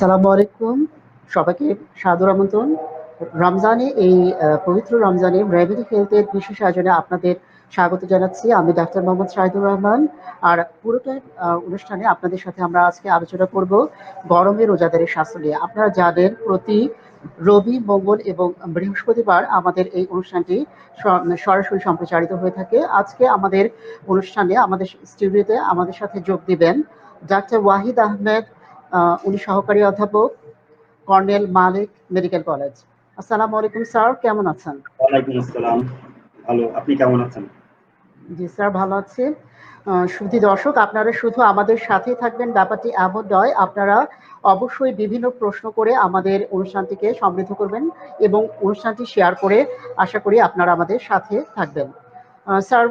আসসালামু আলাইকুম। সবাইকে সাদর আমন্ত্রণ। রমজানে এই পবিত্র রমজানে রেভিনি হেলথের বিশেষ আয়োজনে আপনাদের স্বাগত জানাচ্ছি। আমি ডাক্তার মোহাম্মদ শাহিদুর রহমান। আর পুরোটা অনুষ্ঠানে আপনাদের সাথে আমরা আজকে আলোচনা করব গরমে রোজাদারের স্বাস্থ্য নিয়ে। আপনারা জানেন প্রতি রবি, মঙ্গল এবং বৃহস্পতিবার আমাদের এই অনুষ্ঠানটি সরাসরি সম্প্রচারিত হয়ে থাকে। আজকে আমাদের অনুষ্ঠানে আমাদের স্টুডিওতে আমাদের সাথে যোগ দিবেন ডাক্তার ওয়াহিদ আহমেদ, উনি সহকারী অধ্যাপক, কর্নেল মালিক মেডিকেল কলেজ। আসসালামু আলাইকুম স্যার, কেমন আছেন? ওয়ালাইকুম আসসালাম। ভালো, আপনি কেমন আছেন? জি স্যার, ভালো আছি। সুধী দর্শক, আপনারা শুধু আমাদের সাথেই থাকবেন ব্যাপারটি এমন নয়। আপনারা অবশ্যই বিভিন্ন প্রশ্ন করে আমাদের অনুষ্ঠানটিকে সমৃদ্ধ করবেন এবং অনুষ্ঠানটি শেয়ার করে আশা করি আপনারা আমাদের সাথে থাকবেন। স্যার,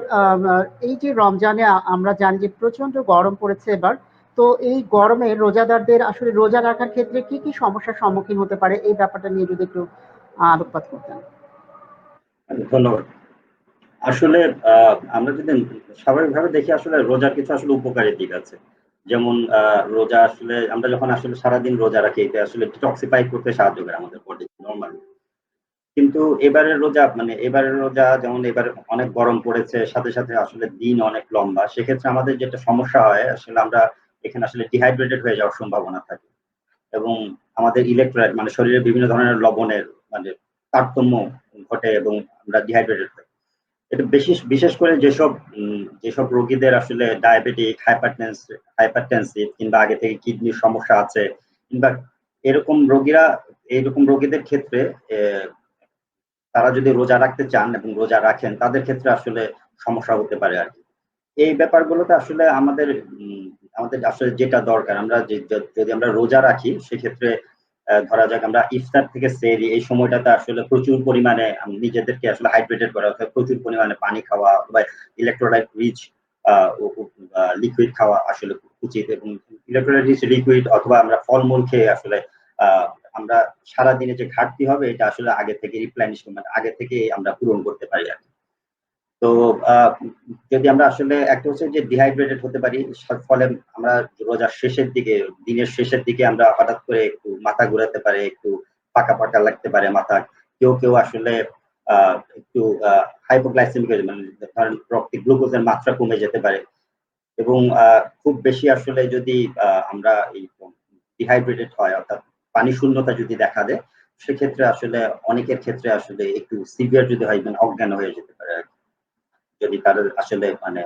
এই যে রমজানে আমরা জানি যে প্রচন্ড গরম পড়েছে এবার। তো এই গরমে রোজাদারদের আসলে রোজা রাখার ক্ষেত্রে কি কি সমস্যার সম্মুখীন হতে পারে, এই ব্যাপারটা নিয়ে যদি একটু আলোকপাত করতেন। ধন্যবাদ। আসলে আমরা যদি স্বাভাবিকভাবে দেখি, আসলে রোজার কিছু আসলে উপকারী দিক আছে। যেমন রোজা আসলে আমরা যখন আসলে সারাদিন রোজা রাখি, এটা আসলে ডিটক্সিফাই করতে সাহায্য করে আমাদের বডি নরমালি। কিন্তু এবারের রোজা যেমন এবার অনেক গরম পড়েছে, সাথে সাথে আসলে দিন অনেক লম্বা। সেক্ষেত্রে আমাদের যেটা সমস্যা হয়, আসলে আমরা এখানে আসলে ডিহাইড্রেটেড হয়ে যাওয়ার সম্ভাবনা থাকে এবং আমাদের ইলেকট্রোলাইট মানে শরীরে বিভিন্ন ধরনের লবণের মানে তারতম্য ঘটে এবং আমরা ডিহাইড্রেটেড হই। এটা বিশেষ করে যেসব রোগীদের আসলে ডায়াবেটিক, হাইপারটেনসিভ কিংবা আগে থেকে কিডনির সমস্যা আছে, কিংবা এরকম রোগীরা এইরকম রোগীদের ক্ষেত্রে তারা যদি রোজা রাখতে চান এবং রোজা রাখেন, তাদের ক্ষেত্রে আসলে সমস্যা হতে পারে আর কি। এই ব্যাপারগুলোতে আসলে আমাদের আসলে যেটা দরকার, আমরা যদি আমরা রোজা রাখি, সেক্ষেত্রে ধরা যাক আমরা ইফতার থেকে সেহরি এই সময়টাতে আসলে প্রচুর পরিমাণে নিজেদেরকে আসলে হাইড্রেটেড করা, অর্থাৎ প্রচুর পরিমাণে পানি খাওয়া অথবা ইলেকট্রোলাইট রিচ লিকুইড খাওয়া আসলে উচিত। এবং ইলেকট্রোলাইট রিচ লিকুইড অথবা আমরা ফলমূল খেয়ে আসলে আমরা সারাদিনে যে ঘাটতি হবে, এটা আসলে আগে থেকে মানে আগে থেকে আমরা পূরণ করতে পারি আর কি। তো যদি আমরা আসলে একটা হচ্ছে যে ডিহাইড্রেটেড হতে পারি, ফলে আমরা রোজার শেষের দিকে, দিনের শেষের দিকে আমরা হঠাৎ করে একটু মাথা ঘুরাতে পারে, একটু ফাঁকা ফাঁকা লাগতে পারে মাথা। কেউ কেউ আসলে একটু হাইপোগ্লাইসেমিক হয়ে, মানে ধরেন রক্তে গ্লুকোজের মাত্রা কমে যেতে পারে। এবং খুব বেশি আসলে যদি আমরা এই ডিহাইড্রেটেড হয়, অর্থাৎ পানি শূন্যতা যদি দেখা দেয়, সেক্ষেত্রে আসলে অনেকের ক্ষেত্রে আসলে একটু সিভিয়ার যদি হয়, মানে অজ্ঞান হয়ে যেতে পারে আর কি। যদি তাদের আসলে মানে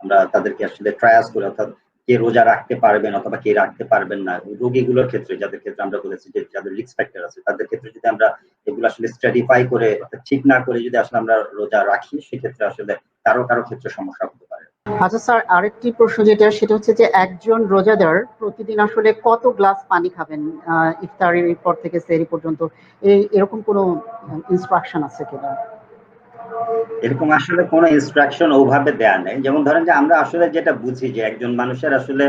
আমরা তাদেরকে আসলে ট্রায়াস করে, অর্থাৎ কে রোজা রাখতে পারবেন অথবা কে রাখতে পারবেন না, রোগীগুলোর ক্ষেত্রে যাদের ক্ষেত্রে আমরা বলেছি যে যাদের রিস্ক ফ্যাক্টর আছে, তাদের ক্ষেত্রে যদি আমরা এগুলো আসলে স্ট্র্যাটিফাই করে, অর্থাৎ ঠিক না করে যদি আসলে আমরা রোজা রাখি, সেক্ষেত্রে আসলে কারো কারো ক্ষেত্রে সমস্যা হতে পারে। আচ্ছা স্যার, আরেকটি প্রশ্ন সেটা হচ্ছে যে একজন রোজাদার প্রতিদিন আসলে কত গ্লাস পানি খাবেন ইফতারের পর থেকে সেহরি পর্যন্ত, এরকম কোনো ইনস্ট্রাকশন আছে কিনা? এরকম আসলে কোনো ইনস্ট্রাকশন ওভাবে দেয়া নেই। যেমন ধরেন যে আমরা আসলে যেটা বুঝি যে একজন মানুষের আসলে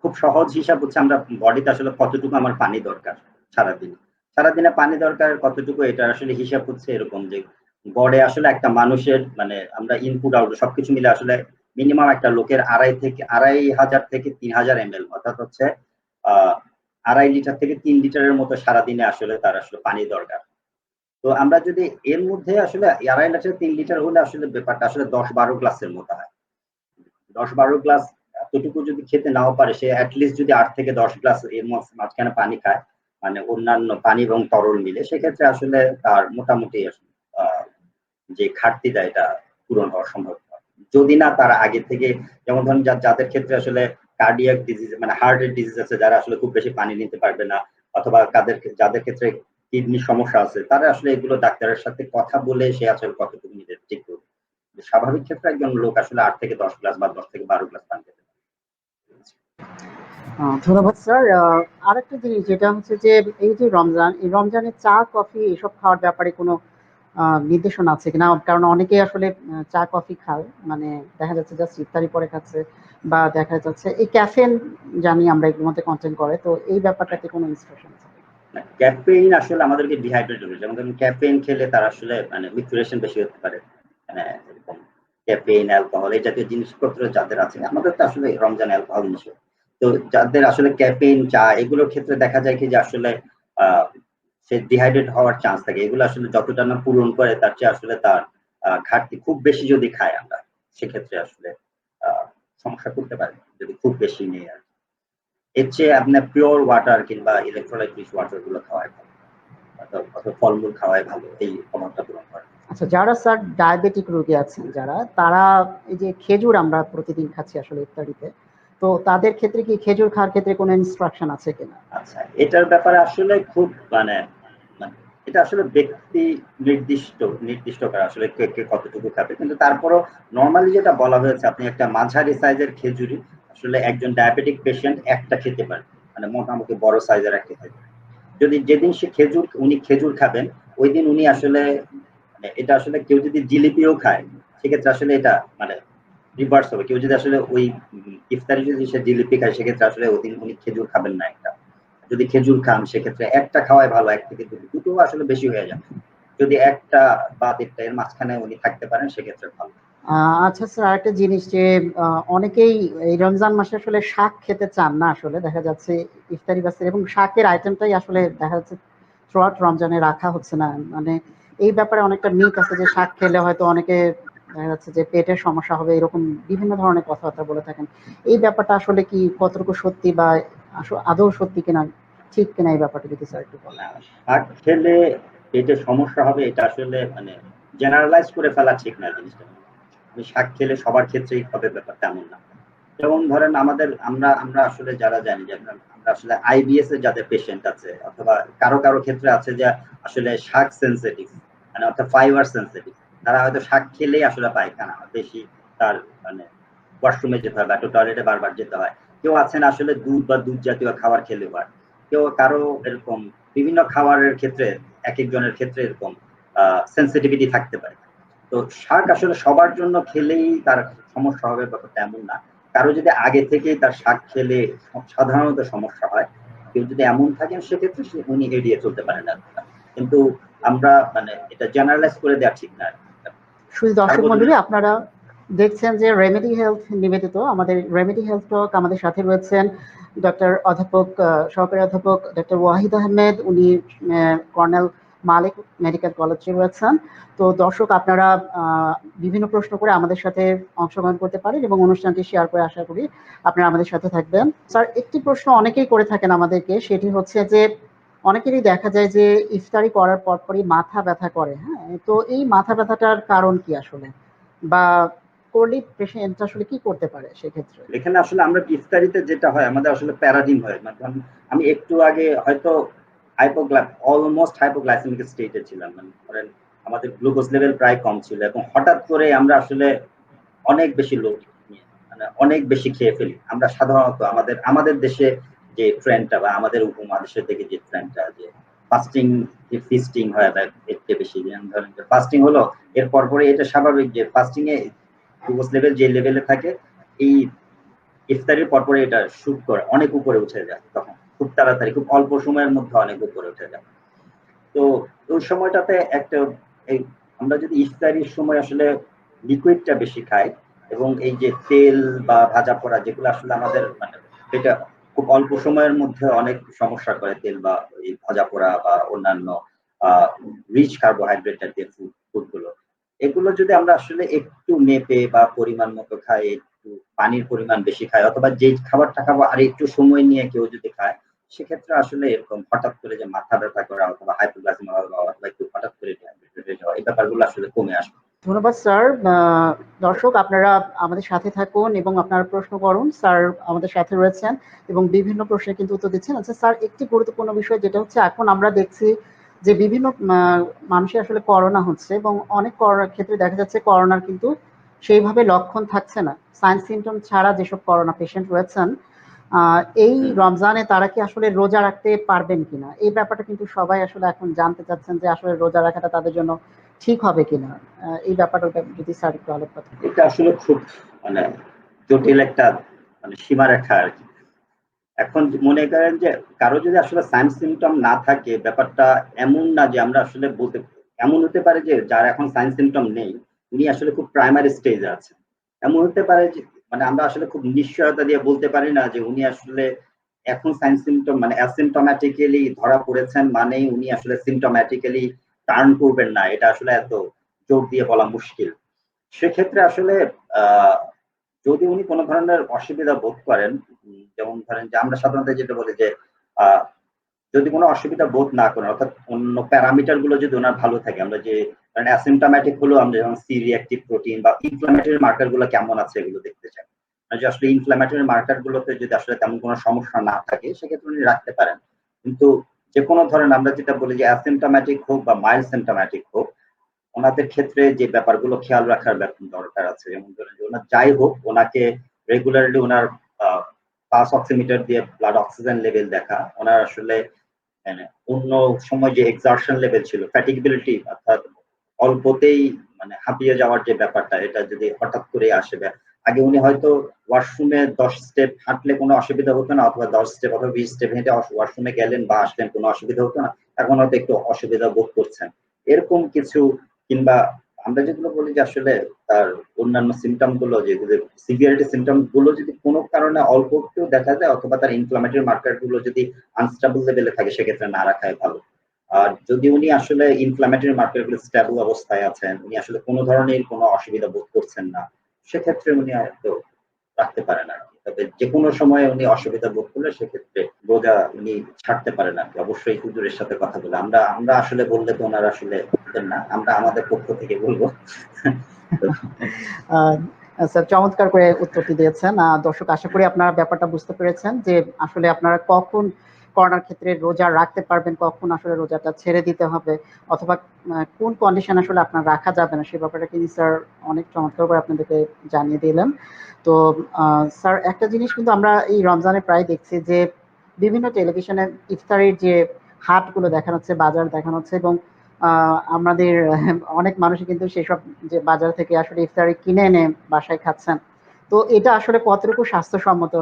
খুব সহজ হিসাব হচ্ছে আমরা বডিতে আসলে কতটুকু আমার পানি দরকার সারাদিনে। সারাদিনে পানি দরকার কতটুকু, এটা আসলে হিসাব হচ্ছে এরকম যে গড়ে আসলে একটা মানুষের মানে আমরা ইনপুট আউটপুট সবকিছু মিলে আসলে মিনিমাম একটা লোকের ২,৫০০ থেকে ৩,০০০ ml, অর্থাৎ হচ্ছে ২.৫ লিটার থেকে ৩ লিটারের মতো সারাদিনে আসলে তার আসলে পানি দরকার। তো আমরা যদি এর মধ্যে আসলে ২.৫ লিটার ৩ লিটার হলে আসলে ব্যাপারটা আসলে ১০-১২ গ্লাসের মতো হয়। ১০-১২ গ্লাস এতটুকু যদি খেতে নাও পারে, সে এট লিস্ট যদি ৮ থেকে ১০ গ্লাস এর মাঝখানে পানি খায়, মানে অন্যান্য পানি এবং তরল মিলে, সেক্ষেত্রে আসলে তার মোটামুটি আ যে ঘাটতিটা এটা পূরণ হওয়া সম্ভব। যদি না তার আগে থেকে, যেমন ধরুন যাদের ক্ষেত্রে আসলে কার্ডিয়াক ডিজিজ মানে হার্টের ডিজিজ আছে, যারা আসলে খুব বেশি পানি নিতে পারবে না, অথবা যাদের ক্ষেত্রে কিডনির সমস্যা আছে, তারা আসলে এগুলো ডাক্তারের সাথে কথা বলে সে আসলে কতটুকু নিতে ঠিক করবে। স্বাভাবিক ক্ষেত্রে একজন লোক আসলে ৮ থেকে ১০ গ্লাস বা ১০ থেকে ১২ গ্লাস পানি খেতে পারে। ধন্যবাদ স্যার। আরেকটা জিনিস যেটা হচ্ছে যে এই যে এই রমজানে চা, কফি এসব খাওয়ার ব্যাপারে কোনো নির্দেশনা আছে কিনা? কারণ অনেকেই আসলে চা, কফি খায়। মানে দেখা যাচ্ছে জাস্ট ইফতারি পরে খাচ্ছে, বা দেখা যাচ্ছে এই ক্যাফেইন জানি আমরা এগুলোর মধ্যে কনটেন্ট করে। তো এই ব্যাপারটাতে কোনো ইনস্ট্রাকশন আছে কিনা? না, ক্যাফেইন আসলে আমাদেরকে ডিহাইড্রেট করে। যেমন ধরুন ক্যাফেইন খেলে তার আসলে মানে মিউচুরেশন বেশি হতে পারে। মানে এরকম ক্যাফেইন, অ্যালকোহল এই জাতীয় জিনিসপত্র যাদের আছে, আমাদের তো আসলে রমজানে অ্যালকোহল নিষেধ। তো যাদের আসলে ক্যাফেইন চা এগুলোর ক্ষেত্রে দেখা যায় কি যে আসলে সে ডিহাইড্রেট হওয়ার চান্স থাকে, এগুলো আসলে যতটা না পূরণ করে তার চেয়ে আসলে তার ঘাটতি খুব বেশি যদি খায় আমরা সেক্ষেত্রে আসলে সমস্যা করতে পারে যদি খুব বেশি নেই আর এর চেয়ে আপনার পিওর ওয়াটার কিংবা ইলেকট্রোলাইট রিচ ওয়াটার গুলো খাওয়াই ভালো অথবা ফলমূল খাওয়াই ভালো এই অভাবটা পূরণ করে। আচ্ছা, যারা স্যার ডায়াবেটিক রোগী আছেন যারা, তারা এই যে খেজুর আমরা প্রতিদিন খাচ্ছি আসলে ইফতারিতে, তো তাদের ক্ষেত্রে কি খেজুর খাওয়ার ক্ষেত্রে কোনো ইনস্ট্রাকশন আছে কিনা? আচ্ছা, এটার ব্যাপারে আসলে খুব মানে এটা আসলে ব্যক্তি নির্দিষ্ট করে আসলে কে কতটুকু খাবে, কিন্তু তারপরও নর্মালি যেটা বলা হয়েছে আপনি একটা মাঝারি সাইজের খেজুরি আসলে একজন ডায়াবেটিক পেশেন্ট একটা খেতে পারে, মানে মোটামুটি বড় সাইজের একটা খেতে। যদি যেদিন সে উনি খেজুর খাবেন ওই দিন উনি আসলে মানে এটা আসলে কেউ যদি জিলিপিও খায় সেক্ষেত্রে আসলে এটা মানে রিভার্স হবে, কেউ যদি আসলে ওই ইফতারি যদি সে জিলিপি খায় সেক্ষেত্রে আসলে ওই দিন উনি খেজুর খাবেন না একটা। যদি খেজুর খান সেক্ষেত্রে একটা খাওয়াই ভালো, এক থেকে দুটো আসলে বেশি হয়ে যাবে। যদি একটা বা দেড়টা এর মাঝখানে উনি থাকতে পারেন সেক্ষেত্রে ভালো। আচ্ছা স্যার, আরেকটা জিনিস যে অনেকেই এই রমজান মাসে আসলে শাক খেতে চান না, আসলে দেখা যাচ্ছে ইফতারি বাসের এবং শাকের আইটেমটাই আসলে দেখা যাচ্ছে থ্রু আউট রমজানে রাখা হচ্ছে না, মানে এই ব্যাপারে অনেকটা মিথ আছে যে শাক খেলে হয়তো অনেকে দেখা যাচ্ছে যে পেটের সমস্যা হবে, এরকম বিভিন্ন ধরনের কথাবার্তা বলে থাকেন। এই ব্যাপারটা আসলে কি কতটুকু সত্যি বা আদৌ সত্যি কিনা, ঠিক কিনা, এই ব্যাপারটা যদি স্যার একটু বলেন। শাক খেলে পেটের সমস্যা হবে এটা আসলে মানে জেনারেলাইজ করে ফেলা ঠিক না জিনিসটা। শাক খেলে সবার ক্ষেত্রেই হবে ব্যাপারটা এমন না। যেমন ধরেন আমাদের আমরা আমরা আসলে যারা জানি যে আমরা আসলে আইবিএস এর যাদের পেশেন্ট আছে অথবা কারো ক্ষেত্রে আছে যে আসলে শাক সেন্সিটিভ, মানে অর্থাৎ ফাইবার সেন্সিটিভ, তারা হয়তো শাক খেলেই আসলে পায়খানা বেশি, তার মানে ওয়াশরুমে যেতে হয় বা একটু টয়লেটে বারবার যেতে হয়। কেউ আছেন আসলে দুধ বা দুধ জাতীয় খাবার খেলে হয়, কেউ কারো এরকম বিভিন্ন খাবারের ক্ষেত্রে এক একজনের ক্ষেত্রে এরকম সেন্সিটিভিটি থাকতে পারে। তো শাক আসলে সবার জন্য খেলেই তার সমস্যা হবে ব্যাপারটা এমন না। কারো যদি আগে থেকেই তার শাক খেলে সাধারণত সমস্যা হয়, কেউ যদি এমন থাকেন সেক্ষেত্রে উনি এড়িয়ে চলতে পারেন না। কিন্তু আমরা মানে এটা জেনারেলাইজ করে দেওয়া ঠিক না। শুধু দর্শক মন্ডলী, আপনারা দেখছেন যে রেমেডি হেলথ নিবেদিত আমাদের রেমেডি হেলথ টক, আমাদের সাথে রয়েছেন ডক্টর অধ্যাপক সহকারী অধ্যাপক ডক্টর ওয়াহিদ আহমেদ, উনি কর্নেল মালিক মেডিকেল কলেজে রয়েছেন। তো দর্শক, আপনারা বিভিন্ন প্রশ্ন করে আমাদের সাথে অংশগ্রহণ করতে পারেন এবং অনুষ্ঠানটি শেয়ার করে আশা করি আপনারা আমাদের সাথে থাকবেন। স্যার, একটি প্রশ্ন অনেকেই করে থাকেন আমাদেরকে, সেটি হচ্ছে যে অনেকেরই দেখা যায় যে ইফতারি করার পরপরই মাথা ব্যথা করে। হ্যাঁ, তো এই মাথা ব্যথাটার কারণ কি আসলে, বা করলে পেশেন্ট আসলে কি করতে পারে সেক্ষেত্রে? এখানে আসলে আমরা ইফতারিতে যেটা হয় আমাদের আসলে প্যারাডিন হয়, মানে আমি একটু আগে হয়তো অলমোস্ট হাইপোগ্লাইসেমিক স্টেটে ছিলাম, মানে ধরেন আমাদের গ্লুকোজ লেভেল প্রায় কম ছিল এবং হঠাৎ করে আমরা আসলে অনেক বেশি লো, মানে অনেক বেশি খেয়ে ফেলি আমরা সাধারণত আমাদের দেশে যে ট্রেন্ডটা বা আমাদের উপমহাদেশের দিকে যে ট্রেন্ডটা যে ফাস্টিং ফিস্টিং হয় বা এর চেয়ে বেশি ধরেন ফাস্টিং হলো এর পরে এটা স্বাভাবিক যে ফাস্টিং এ গ্লুকোজ লেভেল যে লেভেলে থাকে এই ইফতারির পরপরই এটা শুট করে অনেক উপরে উঠে যায়, তখন খুব তাড়াতাড়ি খুব অল্প সময়ের মধ্যে অনেক উপরে উঠে যায়। তো ওই সময়টাতে একটা এই আমরা যদি ইফতারির সময় আসলে লিকুইডটা বেশি খাই এবং এই যে তেল বা ভাজা পোড়া যেগুলো আসলে আমাদের মানে এটা খুব অল্প সময়ের মধ্যে অনেক সমস্যা করে, তেল বা এই ভাজা পোড়া বা অন্যান্য রিচ কার্বোহাইড্রেট জাতীয় ফুডগুলো, এগুলো যদি আমরা আসলে একটু মেপে বা পরিমাণ মতো খাই, একটু পানির পরিমাণ বেশি খাই অথবা যে খাবারটা খাবো আর একটু সময় নিয়ে কেউ যদি খায় সেক্ষেত্রে আসলে এরকম হঠাৎ করে যে মাথা ব্যথা করা অথবা হাইপোগ্লাইসেমিয়া অথবা একটু হঠাৎ করে ডিহাইড্রেটেড হওয়া এই ব্যাপারগুলো আসলে কমে আসবে। ধন্যবাদ স্যার। দর্শক, আপনারা আমাদের সাথে থাকুন এবং আপনারা প্রশ্ন করুন, স্যার আমাদের সাথে রয়েছেন এবং বিভিন্ন প্রশ্নের কিন্তু উত্তর দিচ্ছেন। আচ্ছা স্যার, একটি গুরুত্বপূর্ণ বিষয় যেটা হচ্ছে এখন আমরা দেখছি যে বিভিন্ন মানুষের আসলে করোনা হচ্ছে এবং অনেক করোনার ক্ষেত্রে দেখা যাচ্ছে করোনার কিন্তু সেইভাবে লক্ষণ থাকছে না, সাইন সিমটম ছাড়া যেসব করোনা পেশেন্ট রয়েছেন, এই রমজানে তারা কি আসলে রোজা রাখতে পারবেন কিনা, এই ব্যাপারটা কিন্তু সবাই আসলে এখন জানতে চাচ্ছেন যে আসলে রোজা রাখাটা তাদের জন্য ঠিক হবে কিনা। এই ব্যাপারটা যদি স্যার একটু আলোকপাত করেন। এটা আসলে খুব মানে জটিল একটা মানে সীমারেখা আর কি। এখন মনে করেন যে কারো যদি আসলে সাইন সিমটম না থাকে ব্যাপারটা এমন না যে আমরা আসলে বলতে, এমন হতে পারে যে যার এখন সাইন সিমটম নেই উনি আসলে খুব প্রাইমারি স্টেজে আছে, এমন হতে পারে যে মানে আমরা আসলে খুব নিশ্চয়তা দিয়ে বলতে পারি না যে উনি আসলে এখন সাইন সিমটম মানে অ্যাসিমটোম্যাটিক্যালি ধরা পড়েছেন মানেই উনি আসলে সিমটোম্যাটিক্যালি টার্ন করবেন না, এটা আসলে এত জোর দিয়ে বলা মুশকিল। সেক্ষেত্রে আসলে যদি উনি কোনো ধরনের অসুবিধা বোধ করেন, যেমন ধরেন যে আমরা সাধারণত যেটা বলি যে আহ, যদি কোনো অসুবিধা বোধ না করেন, অর্থাৎ অন্য প্যারামিটার গুলো যদি ওনার ভালো থাকে, আমরা যে মানে অ্যাসিমটোম্যাটিক হলো আমরা যেমন সি রিঅ্যাক্টিভ প্রোটিন বা ইনফ্লামেটরি মার্কার গুলো কেমন আছে এগুলো দেখতে চাই। যে আসলে ইনফ্লামেটরি মার্কার গুলোতে যদি আসলে তেমন কোনো সমস্যা না থাকে সেক্ষেত্রে উনি রাখতে পারেন। কিন্তু যে কোনো ধরেন আমরা যেটা বলি যে অ্যাসিমটোম্যাটিক হোক বা মাইল্ড সিমটোম্যাটিক হোক, ওনাদের ক্ষেত্রে যে ব্যাপারগুলো খেয়াল রাখার দরকার আছে, যেমন ধরেন যে ওনার যাই হোক ওনাকে রেগুলারলি ওনার পালস অক্সিমিটার দিয়ে ব্লাড অক্সিজেন লেভেল দেখা, ওনার আসলে মানে অন্য সময় যে এক্সারশন লেভেল ছিল ফ্যাটিগিবিলিটি অর্থাৎ অল্পতেই মানে হাঁপিয়ে যাওয়ার যে ব্যাপারটা, এটা যদি হঠাৎ করে আসে, আগে উনি হয়তো ওয়াশরুমে 10 স্টেপ হাঁটলে কোনো অসুবিধা হতো না, অথবা 10 স্টেপ অথবা 20 স্টেপ হেঁটে ওয়াশরুমে গেলেন বা আসলেন কোনো অসুবিধা হতো না, এখন হয়তো একটু অসুবিধা বোধ করছেন এরকম কিছু। কিংবা আমরা যেগুলো বলি যে আসলে তার অন্যান্য সিমটম গুলো, যেগুলো সিভিয়ারিটি সিমটম গুলো যদি কোনো কারণে অল্প একটু দেখা যায়, অথবা তার ইনফ্লামেটরি মার্কার গুলো যদি আনস্টেবল লেভেলে থাকে সেক্ষেত্রে না রাখাই ভালো। আর যদি উনি আসলে ইনফ্লামেটরি মার্কার গুলো স্টেবল অবস্থায় আছেন, উনি আসলে কোনো ধরনের কোনো অসুবিধা বোধ করছেন না, সেক্ষেত্রে উনি হয়তো রাখতে পারেন আর কি। তবে যে কোনো সময় উনি অসুবিধা বোধ করলে সেক্ষেত্রে রোজা উনি ছাড়তে পারেন আর কি, অবশ্যই হুজুরের সাথে কথা বলে। আমরা আমরা আসলে বললে তো ওনারা আসলে বুঝবেন না, আমরা আমাদের পক্ষ থেকে বলবো। স্যার চমৎকার করে উত্তরটি দিয়েছেন। দর্শক আশা করি আপনারা ব্যাপারটা বুঝতে পেরেছেন যে আসলে আপনারা কখন করোনার ক্ষেত্রে রোজা রাখতে পারবেন, কখন আসলে রোজাটা ছেড়ে দিতে হবে, অথবা কোন কন্ডিশন আসলে আপনার রাখা যাবে না, সেই ব্যাপারটা কিন্তু স্যার অনেক চমৎকার করে আপনাদেরকে জানিয়ে দিলেন। তো স্যার একটা জিনিস কিন্তু আমরা এই রমজানে প্রায় দেখছি যে বিভিন্ন টেলিভিশনে ইফতারের যে হাটগুলো দেখানো হচ্ছে, বাজার দেখানো হচ্ছে, এবং আমাদের অনেক মানুষই কিন্তু সেসব যে বাজার থেকে আসলে ইফতারি কিনে এনে বাসায় খাচ্ছেন। তো এটা আসলে কতটুকু স্বাস্থ্যসম্মত,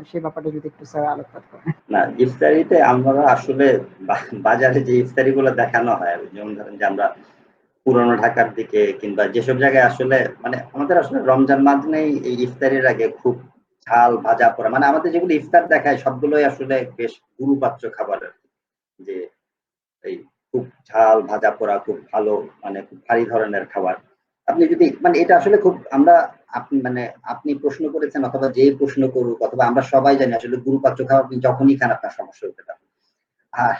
সে ব্যাপারে যদি একটু স্যার আলোকপাত করেন। না, ইফতারিতে আমরা আসলে বাজারে যে ইফতারি গুলো দেখানো হয়, যেমন ধরেন যে আমরা পুরনো ঢাকার দিকে কিংবা যেসব জায়গায় আসলে মানে আমাদের আসলে রমজান মানেই এই ইফতারির আগে খুব ঝাল ভাজা পোড়া, মানে আমাদের যেগুলো ইফতার দেখায় সবগুলোই আসলে বেশ গুরুপাচ্য খাবারের, যে এই খুব ঝাল ভাজা পোড়া খুব ভালো, মানে খুব ভারী ধরনের খাবার। আপনি যদি মানে এটা আসলে খুব আমরা আপনি মানে আপনি প্রশ্ন করেছেন অথবা যেই প্রশ্ন করুক, অথবা আমরা সবাই জানি আসলে গুরুপাচ্য খাবার আপনি যখনই খান আপনার সমস্যা হতে পারে। আর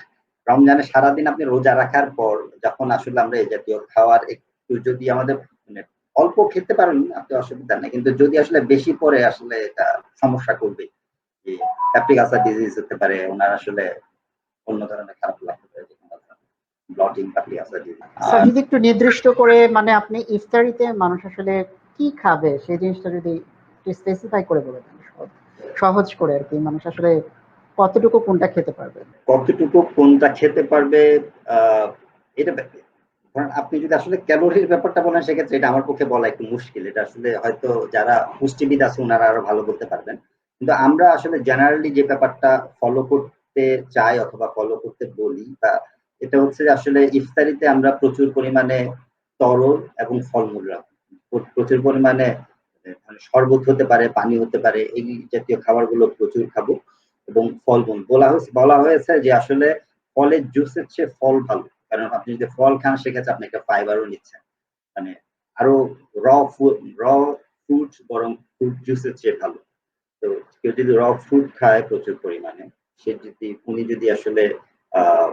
রমজানে সারাদিন আপনি রোজা রাখার পর যখন আসলে আমরা এই জাতীয় খাবার একটু যদি আমাদের মানে অল্প খেতে পারেন আপনি অসুবিধা নেই, কিন্তু যদি আসলে বেশি পরে আসলে এটা সমস্যা করবে, যে পেপটিক আলসার ডিজিজ হতে পারে, ওনার আসলে অন্য ধরনের খারাপ লাগতে পারে, bloating peptic ulcer disease. Sir যদি একটু নির্দিষ্ট করে মানে আপনি ইফতারিতে মানুষ আসলে কি খাবে সেই জিনিসটা যদি একটু স্পেসিফাই করে বলে দেন, সহজ করে আর কি, মানুষ আসলে কতটুকু কোনটা খেতে পারবে। কতটুকু কোনটা খেতে পারবে, এটা ধরেন আপনি যদি আসলে ক্যালোরির ব্যাপারটা বলেন সেক্ষেত্রে এটা আমার পক্ষে বলা একটু মুশকিল, এটা আসলে হয়তো যারা পুষ্টিবিদ আছে ওনারা আরো ভালো বলতে পারবেন। কিন্তু আমরা আসলে জেনারেলি যে ব্যাপারটা ফলো করতে চাই অথবা ফলো করতে বলি, তা এটা হচ্ছে যে আসলে ইফতারিতে আমরা প্রচুর পরিমাণে তরল এবং ফলমূল রাখি, প্রচুর পরিমাণে মানে শরবত হতে পারে, পানি হতে পারে, এই জাতীয় খাবারগুলো প্রচুর খাবো। এবং ফলমূল বলা হয়েছে যে আসলে ফলের জুসের চেয়ে ফল ভালো, কারণ আপনি যদি ফল খান সেক্ষেত্রে আপনি একটা ফাইবারও নিচ্ছেন, মানে আরো র র ফ্রুট বরং ফ্রুট জুসের চেয়ে ভালো। তো কেউ যদি র ফ্রুট খায় প্রচুর পরিমাণে, সে যদি উনি যদি আসলে আহ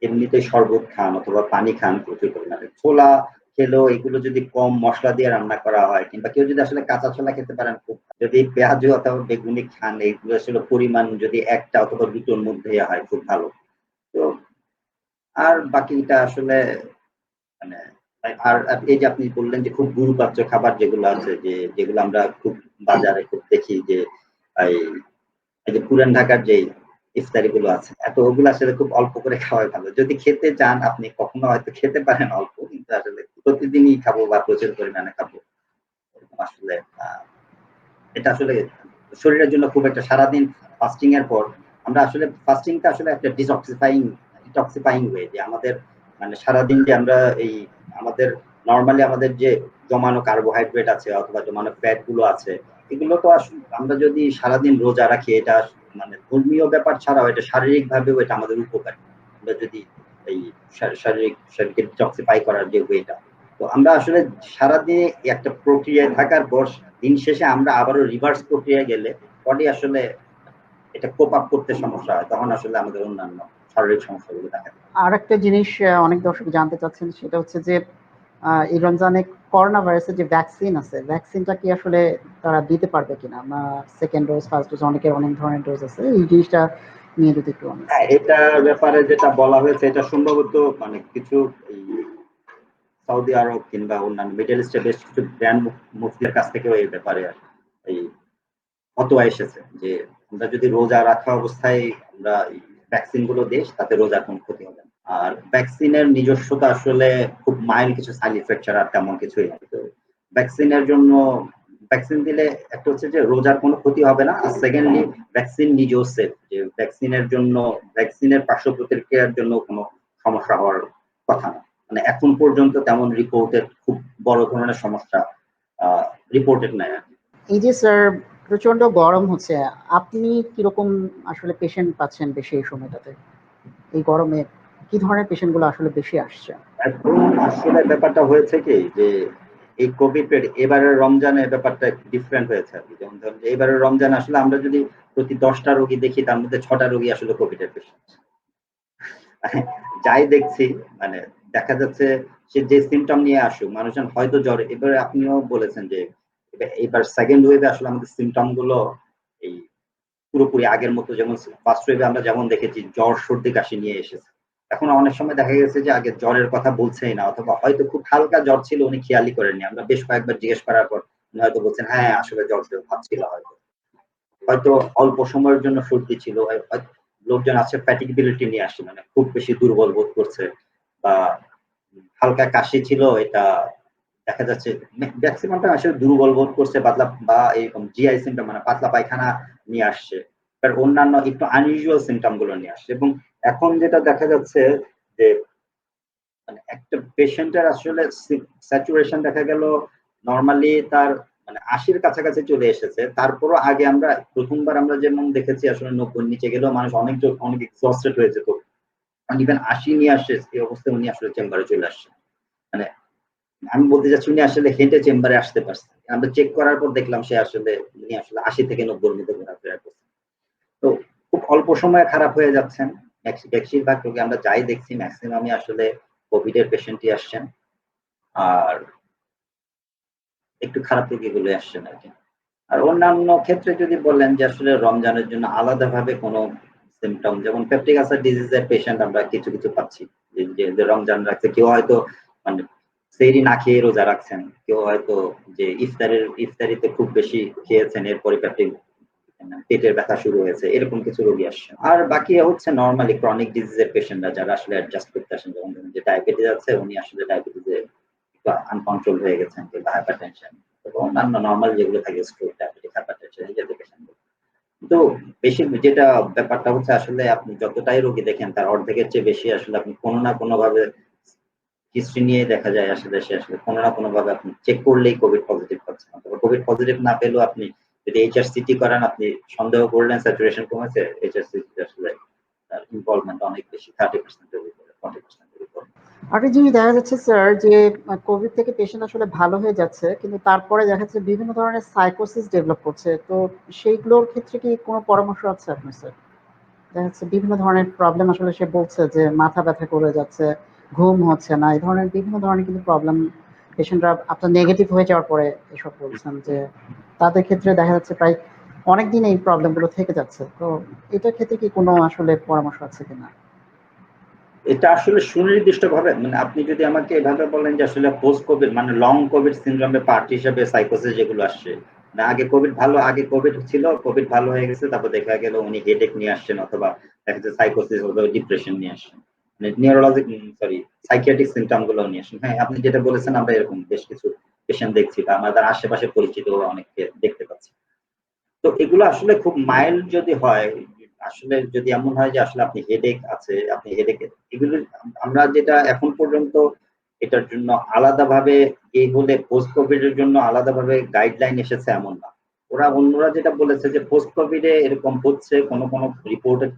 এমনিতে শরবত খান অথবা পানি খান প্রচুর পরিমাণে, ছোলা খেলেও এগুলো যদি কম মশলা দিয়ে রান্না করা হয়, কিংবা কেউ যদি আসলে কাঁচা ছোলা খেতে পারেন খুব, যদি পেঁয়াজ অথবা বেগুনি খান, এগুলো আসলে পরিমাণ যদি একটা অথবা দুটোর মধ্যে হয় খুব ভালো। তো আর বাকিটা আসলে মানে আর এই যে আপনি বললেন যে খুব গুরুপাচ্য খাবার যেগুলো আছে, যে যেগুলো আমরা খুব বাজারে খুব দেখি যে এই এই যে পুরান ঢাকার যে ইফতারি গুলো আছে, এত ওগুলো আসলে খুব অল্প করে খাওয়াই ভালো। যদি খেতে চান আপনি কখনো হয়তো খেতে পারেন অল্প, কিন্তু আসলে প্রতিদিনই খাবো বা প্রচুর পরিমাণে খাবো আসলে এটা আসলে শরীরের জন্য খুব একটা, সারাদিন ফাস্টিং এর পর আমরা আসলে ফাস্টিংটা আসলে একটা ডিটক্সিফাইং ওয়ে, যে আমাদের মানে সারাদিন যে আমরা এই আমাদের নর্মালি আমাদের যে জমানো কার্বোহাইড্রেট আছে অথবা জমানো ফ্যাট গুলো আছে, এগুলো তো আসলে আমরা যদি সারাদিন রোজা রাখি, এটা মানে ধর্মীয় ব্যাপার ছাড়াও এটা শারীরিক ভাবেও এটা আমাদের উপকারী। আমরা যদি এই শারীরকে ডিটক্সিফাই করার যে ওয়েটা, তো আমরা আসলে সারাদিনে একটা প্রক্রিয়ায় থাকার পর দিন শেষে আমরা আবারও রিভার্স প্রক্রিয়ায় গেলে বডি আসলে এটা কোপ আপ করতে সমস্যা হয়, তখন আসলে আমাদের অন্যান্য শারীরিক সমস্যাগুলো দেখা দেয়। আর একটা জিনিস অনেক দর্শক জানতে চাচ্ছেন, সেটা হচ্ছে যে এই রমজানে করোনা ভাইরাসের যে ভ্যাকসিন আছে, ভ্যাকসিনটা কি আসলে তারা দিতে পারবে কিনা? সেকেন্ড ডোজ, ফার্স্ট ডোজ, অনেকের অনেক ধরনের ডোজ আছে, এই জিনিসটা নিয়ে যদি একটু হ্যাঁ, এটার ব্যাপারে যেটা বলা হয়েছে এটা সম্ভবত মানে কিছু এই সৌদি আরব কিংবা অন্যান্য মিডল ইস্টের বেশ কিছু গ্র্যান্ড মুফতির কাছ থেকেও এই ব্যাপারে এই ফতোয়া এসেছে যে আমরা যদি রোজা রাখা অবস্থায় আমরা ভ্যাকসিন গুলো দিই, তাতে রোজার কোনো ক্ষতি হবে না। আর ভ্যাকসিনের নিজস্বতা আসলে খুব মাইল্ড কিছু সাইড ইফেক্ট ছাড়া তেমন কিছুই নেই। তো ভ্যাকসিনের জন্য ভ্যাকসিন দিলে একটা হচ্ছে যে রোজার কোনো ক্ষতি হবে না, আর সেকেন্ডলি ভ্যাকসিন নিজেও সেফ, যে ভ্যাকসিনের জন্য ভ্যাকসিনের পার্শ্ব প্রতিক্রিয়ার জন্য কোনো সমস্যা হওয়ার কথা না। মানে এখন পর্যন্ত তেমন রিপোর্টের খুব বড় ধরনের সমস্যা রিপোর্টেড নাই। এই যে স্যার প্রচন্ড গরম হচ্ছে, আপনি কিরকম আসলে পেশেন্ট পাচ্ছেন বেশি এই সময়টাতে? এই গরমে কি ধরনের পেশেন্ট গুলো আসলে বেশি আসছে? এখন আসলে ব্যাপারটা হয়েছে কি যে এই কোভিড এবারের রমজানের ব্যাপারটা ডিফারেন্ট হয়েছে আর কি। যেমন ধরুন এবারের রমজান আসলে আমরা যদি প্রতি 10টা রোগী দেখি, তার মধ্যে 6টা রোগী আসলে কোভিড এর পেশেন্ট। যাই দেখছি মানে দেখা যাচ্ছে সে যে সিমটম নিয়ে আসুক, মানুষজন হয়তো জ্বর, এবারে আপনিও বলেছেন যে এবার সেকেন্ড ওয়েভে আসলে আমাদের সিমটম গুলো এই পুরোপুরি আগের মতো, যেমন ফার্স্ট ওয়েভে আমরা যেমন দেখেছি জ্বর সর্দি কাশি নিয়ে এসেছে, এখন অনেক সময় দেখা গেছে যে আগে জ্বরের কথা বলছেই না, অথবা হয়তো খুব হালকা জ্বর ছিল উনি খেয়ালই করেননি, আমরা বেশ কয়েকবার জিজ্ঞেস করার পর উনি হয়তো বলছেন হ্যাঁ আসলে জ্বর ভাবছিল, হয়তো হয়তো অল্প সময়ের জন্য সর্দি ছিল, লোকজন আছে ফ্যাটিগিবিলিটি নিয়ে আসছে, মানে খুব বেশি দুর্বল বোধ করছে, বা হালকা কাশি ছিল, এটা দেখা যাচ্ছে ম্যাক্সিমামটা আসলে দুর্বল বোধ করছে, পাতলা বা এরকম জিআই সিমটম মানে পাতলা পায়খানা নিয়ে আসছে, তার অন্যান্য একটু আনইউজুয়াল সিমটম গুলো নিয়ে আসছে। এবং এখন যেটা দেখা যাচ্ছে যে মানে একটা পেশেন্টের আসলে স্যাচুরেশন দেখা গেল নরমালি তার মানে 80-র কাছাকাছি চলে এসেছে, তারপরও আগে আমরা প্রথমবার আমরা যেমন দেখেছি আসলে 90-র নিচে গেলেও মানুষ অনেক অনেক এক্সস্টেড হয়ে যেত, ইভেন 80 নিয়ে আসছে এই অবস্থায় উনি আসলে চেম্বারে চলে আসছে। মানে আমি বলতে চাচ্ছি উনি আসলে হেঁটে চেম্বারে আসতে পারছে, আমরা চেক করার পর দেখলাম সে আসলে উনি আসলে 80 থেকে 90-র মধ্যে ঘোরাফেরা করছে। তো খুব অল্প সময়ে খারাপ হয়ে যাচ্ছেন। বেশিরভাগ রোগী আমরা যাই দেখছি ম্যাক্সিমামই আসলে কোভিড এর পেশেন্টই আসছেন, আর একটু খারাপ রোগীগুলো আসছেন আর কি। আর অন্যান্য ক্ষেত্রে যদি বলেন যে আসলে রমজানের জন্য আলাদাভাবে কোনো সিমটম, যেমন পেপটিক আলসার ডিজিজের পেশেন্ট আমরা কিছু কিছু পাচ্ছি, যে রমজান রাখছে, কেউ হয়তো মানে সেহরি না খেয়ে রোজা রাখছেন, কেউ হয়তো যে ইফতারিতে খুব বেশি খেয়েছেন, এরপরে পেটের ব্যথা শুরু হয়েছে, এরকম কিছু রোগী আসছে। আর বাকি হচ্ছে নর্মালি ক্রনিক ডিজিজের পেশেন্টরা যারা আসলে অ্যাডজাস্ট করতে আসেন, যেমন ধরুন যে ডায়াবেটিস আছে, উনি আসলে ডায়াবেটিসে আনকন্ট্রোল হয়ে গেছেন, কিংবা হাইপারটেনশন, অন্যান্য নর্মাল যেগুলো থাকে স্ট্রোক, ডায়াবেটিস, হাইপারটেনশন, এই জাতীয় পেশেন্ট। তো বেশি যেটা ব্যাপারটা হচ্ছে আসলে আপনি যতটাই রোগী দেখেন তার অর্ধেকের চেয়ে বেশি আসলে আপনি কোনো না কোনো ভাবে হিস্ট্রি নিয়ে দেখা যায় আসলে সে আসলে কোনো না কোনো ভাবে আপনি চেক করলেই কোভিড পজিটিভ পাচ্ছেন, অথবা কোভিড পজিটিভ না পেলেও আপনি যদি এইচআরসিটি করেন, আপনি সন্দেহ করলেন স্যাচুরেশন কমেছে, এইচআরসিটি আসলে তার ইনভলভমেন্ট অনেক বেশি, 30% এর উপরে, 40% এর উপরে। আরেকটা জিনিস দেখা যাচ্ছে স্যার যে কোভিড থেকে পেশেন্ট আসলে ভালো হয়ে যাচ্ছে, কিন্তু তারপরে দেখা যাচ্ছে বিভিন্ন ধরনের সাইকোসিস ডেভেলপ করছে, তো সেইগুলোর ক্ষেত্রে কি কোনো পরামর্শ আছে আপনার স্যার? দেখা যাচ্ছে বিভিন্ন ধরনের প্রবলেম, আসলে সে বলছে যে মাথা ব্যথা করে যাচ্ছে, ঘুম হচ্ছে না, এই ধরনের বিভিন্ন ধরনের কিন্তু প্রবলেম পেশেন্টরা আপনার নেগেটিভ হয়ে যাওয়ার পরে এসব বলছেন, যে তাদের ক্ষেত্রে দেখা যাচ্ছে প্রায় অনেকদিন এই প্রবলেমগুলো থেকে যাচ্ছে। তো এটার ক্ষেত্রে কি কোনো আসলে পরামর্শ আছে কিনা? এটা আসলে সুনির্দিষ্ট ভাবে মানে আপনি যদি আমাকে এভাবে বলেন যে আসলে পোস্ট কোভিড মানে লং কোভিড সিনড্রোমের পার্ট হিসেবে সাইকোসিস যেগুলো আসছে, না আগে কোভিড ছিল, কোভিড ভালো হয়ে গেছে, তারপর দেখা গেল উনি হেডেক নিয়ে আসছেন, অথবা দেখা যাচ্ছে সাইকোসিস অথবা ডিপ্রেশন নিয়ে আসছেন, মানে নিউরোলজিক সাইকিয়াট্রিক সিমটম গুলো নিয়ে আসেন। হ্যাঁ, আপনি যেটা বলেছেন আমরা এরকম বেশ কিছু পেশেন্ট দেখছি, বা আমাদের আশেপাশে পরিচিত অনেককে দেখতে পাচ্ছি। তো এগুলো আসলে খুব মাইল্ড যদি হয়, আসলে যদি এমন হয় যে আসলে আপনি হেডেক আছে, আপনি হেডেক, এগুলো আমরা যেটা এখন পর্যন্ত এটার জন্য আলাদাভাবে এই বলে পোস্ট কোভিড এর জন্য আলাদাভাবে গাইডলাইন এসেছে এমন না। অন্যরা যেটা বলেছে যে পোস্ট কোভিড এ এরকম হচ্ছে, কোন রিপোর্টেড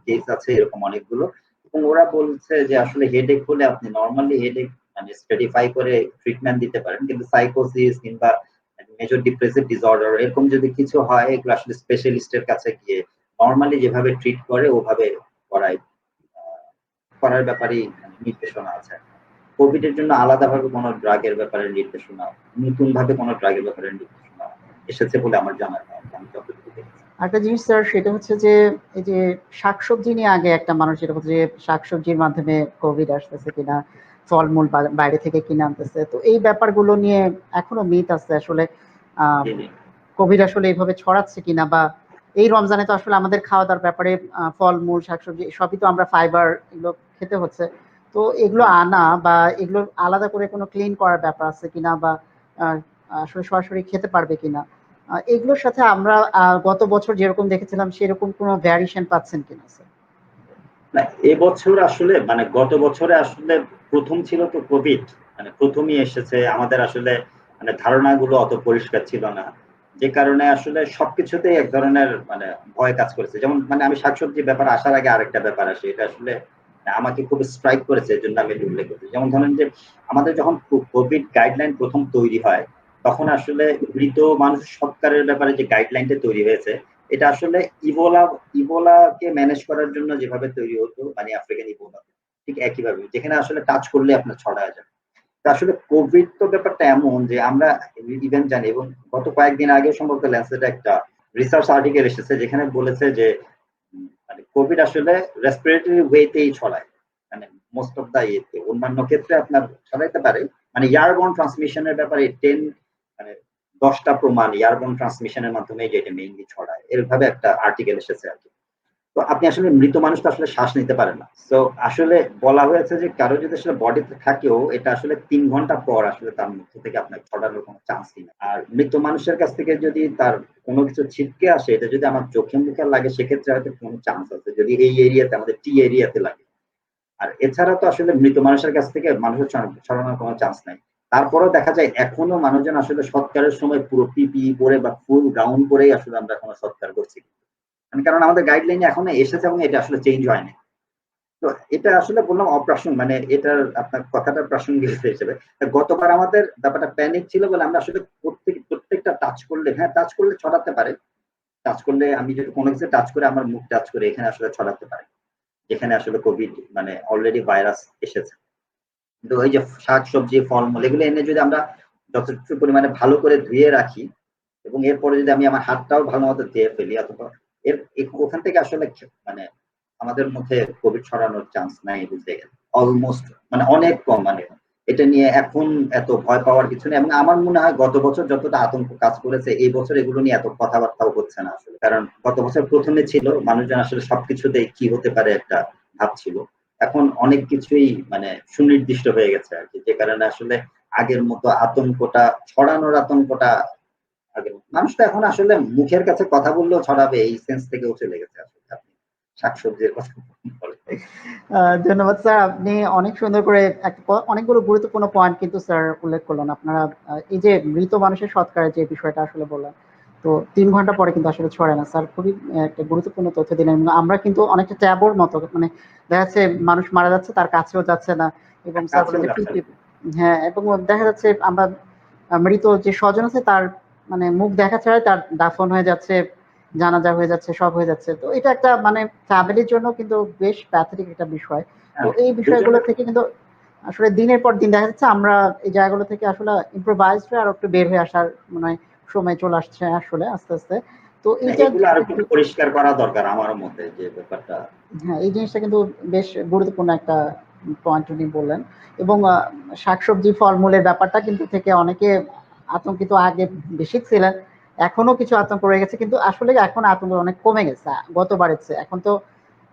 কেস আছে এরকম অনেকগুলো, এবং ওরা বলছে যে আসলে হেডেক হলে আপনি নরমালি হেডেক মানে স্ট্রেটিফাই করে ট্রিটমেন্ট দিতে পারেন, কিন্তু সাইকোসিস কিংবা মেজর ডিপ্রেসিভ ডিসঅর্ডার এরকম যদি কিছু হয়, এগুলো আসলে স্পেশালিস্টের কাছে গিয়ে নরমালি যেভাবে ট্রিট করে ওভাবে করার ব্যাপারেই নির্দেশনা আছে। কোভিড এর জন্য আলাদাভাবে কোনো ড্রাগের ব্যাপারে নির্দেশনা, নতুন ভাবে কোনো ড্রাগের ব্যাপারে নির্দেশনা এসেছে বলে আমার জানা নেই, আমি যতটুকু দেখেছি। একটা জিনিস স্যার, সেটা হচ্ছে যে এই যে শাকসবজি নিয়ে আগে একটা মানুষ যেটা বলছে যে শাকসবজির মাধ্যমে কোভিড আসতেছে কিনা, ফলমূল বাইরে থেকে কিনে আনতেছে, তো এই ব্যাপারগুলো নিয়ে এখনো মিথ আছে আসলে। কোভিড আসলে এইভাবে ছড়াচ্ছে কিনা, বা এই রমজানে তো আসলে আমাদের খাওয়া দাওয়ার ব্যাপারে ফলমূল শাকসবজি সবই তো আমরা ফাইবার এগুলো খেতে হচ্ছে, তো এগুলো আনা বা এগুলো আলাদা করে কোনো ক্লিন করার ব্যাপার আছে কিনা, বা আসলে সরাসরি খেতে পারবে কিনা, এগুলোর সাথে আমরা গত বছর যেরকম দেখেছিলাম সেরকম কোনো ভ্যারিয়েশন পাচ্ছেন কিনা স্যার? না, এবছর আসলে মানে গত বছরে আসলে প্রথম ছিল তো কোভিড, মানে প্রথমই এসেছে, আমাদের আসলে মানে ধারণাগুলো অত পরিষ্কার ছিল না, যে কারণে আসলে সবকিছুতেই এক ধরনের মানে ভয় কাজ করেছে। যেমন মানে আমি শাকসবজি ব্যাপার আসার আগে আরেকটা ব্যাপার আসে, এটা আসলে আমাকে খুব স্ট্রাইক করেছে, এই জন্য আমি উল্লেখ করছি। যেমন ধরেন যে আমাদের যখন কোভিড গাইডলাইন প্রথম তৈরি হয়, তখন আসলে মৃত মানুষ সৎকারের ব্যাপারে যে গাইডলাইনটা তৈরি হয়েছে, এটা আসলে ইবোলাকে ম্যানেজ করার জন্য যেভাবে তৈরি হতো, মানে আফ্রিকান ইবোলা, ঠিক একইভাবে যেখানে আসলে টাচ করলে আপনার ছড়ায় যায়। তো আসলে কোভিড তো ব্যাপারটা এমন যে আমরা ইভেন জানি, এবং গত কয়েকদিন আগে সম্ভবত ল্যান্সেটে একটা রিসার্চ আর্টিকেল এসেছে যেখানে বলেছে যে মানে কোভিড আসলে রেসপিরেটরি ওয়েতেই ছড়ায়, মানে মোস্ট অফ দা ইয়েতে, অন্যান্য ক্ষেত্রে আপনার ছড়াইতে পারে, মানে এয়ারবর্ন ট্রান্সমিশনের ব্যাপারে 10টা প্রমাণ এয়ারবর্ন ট্রান্সমিশনের মাধ্যমে যেটা মেইনলি ছড়ায়, এরভাবে একটা আর্টিকেল এসেছে আর কি। তো আপনি আসলে মৃত মানুষ তো আসলে শ্বাস নিতে পারে না, তো আসলে বলা হয়েছে যে কারো যদি আসলে বডিতে থাকেও, এটা আসলে 3 ঘন্টা পর আসলে তার মধ্যে থেকে আপনার ছড়ানোর কোনো চান্স নেই। আর মৃত মানুষের কাছ থেকে যদি তার কোনো কিছু ছিটকে আসে, এটা যদি আমার চোখে মুখে লাগে, সেক্ষেত্রে হয়তো কোনো চান্স আছে, যদি এই এরিয়াতে, আমাদের টি এরিয়াতে লাগে। আর এছাড়া তো আসলে মৃত মানুষের কাছ থেকে মানুষের ছড়ানোর কোনো চান্স নাই। তারপরেও দেখা যায় এখনো মানুষজন আসলে সৎকারের সময় পুরো পিপিই পরে বা ফুল গাউন পরেই আসলে আমরা এখনো সৎকার করছি, কারণ আমাদের গাইডলাইনে এখনো এসেছে এবং এটা আসলে চেঞ্জ হয়নি। তো এটা আসলে বললাম অপ্রাসঙ্গিক, মানে এটার আপনার কথাটা প্রাসঙ্গিকতা হিসেবে, গতবার আমাদের ব্যাপারটা প্যানিক ছিল বলে আমরা আসলে প্রত্যেকটা টাচ করলে, হ্যাঁ টাচ করলে ছড়াতে পারে, টাচ করলে আমি যদি কোনো কিছু টাচ করে, আমার মুখ টাচ করে এখানে আসলে ছড়াতে পারে, যেখানে আসলে কোভিড মানে অলরেডি ভাইরাস এসেছে। কিন্তু ওই যে শাকসবজি ফলমূল এগুলো এনে যদি আমরা যথেষ্ট পরিমাণে ভালো করে ধুয়ে রাখি, এবং এরপরে যদি আমি আমার হাতটাও ভালো মতো ধুয়ে ফেলি, অথবা ওখান থেকে আসলে মানে আমাদের মধ্যে কোভিড ছড়ানোর চান্স নাই বুঝতে গেলে, অলমোস্ট মানে অনেক কম। মানে এটা নিয়ে এখন এত ভয় পাওয়ার কিছু নেই, এবং আমার মনে হয় গত বছর যতটা আতঙ্ক কাজ করেছে, এই বছর এগুলো নিয়ে এত কথাবার্তাও হচ্ছে না আসলে, কারণ গত বছর প্রথমে ছিল মানুষজন আসলে সবকিছুতে কি হতে পারে একটা ভাবছিল, এখন অনেক কিছুই মানে সুনির্দিষ্ট হয়ে গেছে আর কি, যে কারণে আসলে আগের মতো আতঙ্কটা, ছড়ানোর আতঙ্কটা আগের মতো মানুষ তো এখন আসলে মুখের কাছে কথা বললেও ছড়াবে, এই সেন্স থেকেও চলে গেছে আসলে। আপনি শাকসবজির কথা বলেন। ধন্যবাদ স্যার, আপনি অনেক সুন্দর করে অনেকগুলো গুরুত্বপূর্ণ পয়েন্ট কিন্তু স্যার উল্লেখ করলেন। আপনারা এই যে মৃত মানুষের সৎকারের যে বিষয়টা আসলে বললেন, তো 3 ঘন্টা পরে কিন্তু আসলে ছড়ে না স্যার, খুবই একটা গুরুত্বপূর্ণ তথ্য দিলেন। এবং আমরা কিন্তু অনেকটা ট্যাবুর মতো, মানে দেখা যাচ্ছে মানুষ মারা যাচ্ছে তার কাছেও যাচ্ছে না, এবং স্যার বলেন যে হ্যাঁ, এবং দেখা যাচ্ছে আমরা মৃত যে স্বজন আছে তার মানে মুখ দেখা ছাড়াই তার দাফন হয়ে যাচ্ছে, জানাজা হয়ে যাচ্ছে, সব হয়ে যাচ্ছে। তো এটা একটা মানে ফ্যামিলির জন্য কিন্তু বেশ প্যাথেটিক একটা বিষয়। তো এই বিষয়গুলো থেকে কিন্তু আসলে দিনের পর দিন দেখা যাচ্ছে আমরা এই জায়গাগুলো থেকে আসলে ইম্প্রোভাইজড হয়ে আরো একটু বের হয়ে আসার মানে সময় চলে আসছে আসলে আস্তে আস্তে। তো এইটা এগুলো আরো একটু পরিষ্কার করা দরকার আমার মতে, যে ব্যাপারটা। হ্যাঁ, এই জিনিসটা কিন্তু বেশ গুরুত্বপূর্ণ একটা পয়েন্ট উনি বললেন। এবং শাকসবজি ফলমূলের ব্যাপারটা কিন্তু থেকে অনেকে আতঙ্কিত আগে বেশি ছিলেন, এখনো কিছু আতঙ্ক রয়ে গেছে, কিন্তু আসলে এখন আতঙ্ক অনেক কমে গেছে গতবারের চেয়ে। এখন তো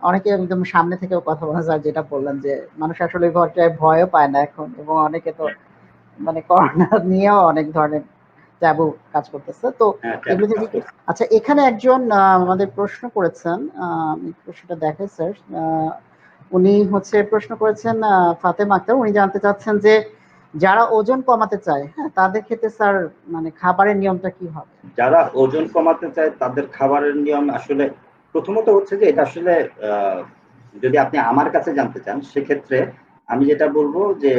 অনেকে একদম সামনে থেকেও কথা বলা যায়, যেটা বললেন যে মানুষ আসলে ঘরটায় ভয়ও পায় না এখন, এবং অনেকে তো মানে করোনা নিয়েও অনেক ধরনের ট্যাবু কাজ করতেছে। তো এগুলো থেকে আচ্ছা, এখানে একজন আমাদের প্রশ্ন করেছেন, আমি প্রশ্নটা দেখাই স্যার। উনি হচ্ছে প্রশ্ন করেছেন ফাতেমা আক্তার, উনি জানতে চাচ্ছেন যে যারা ওজন কমাতে চায়, হ্যাঁ, তাদের ক্ষেত্রে স্যার মানে খাবারের নিয়মটা কি হবে? যারা ওজন কমাতে চায় তাদের খাবারের নিয়ম আসলে প্রথমত হচ্ছে যে এটা আসলে যদি আপনি আমার কাছে জানতে চান সেক্ষেত্রে আমি যেটা বলবো যে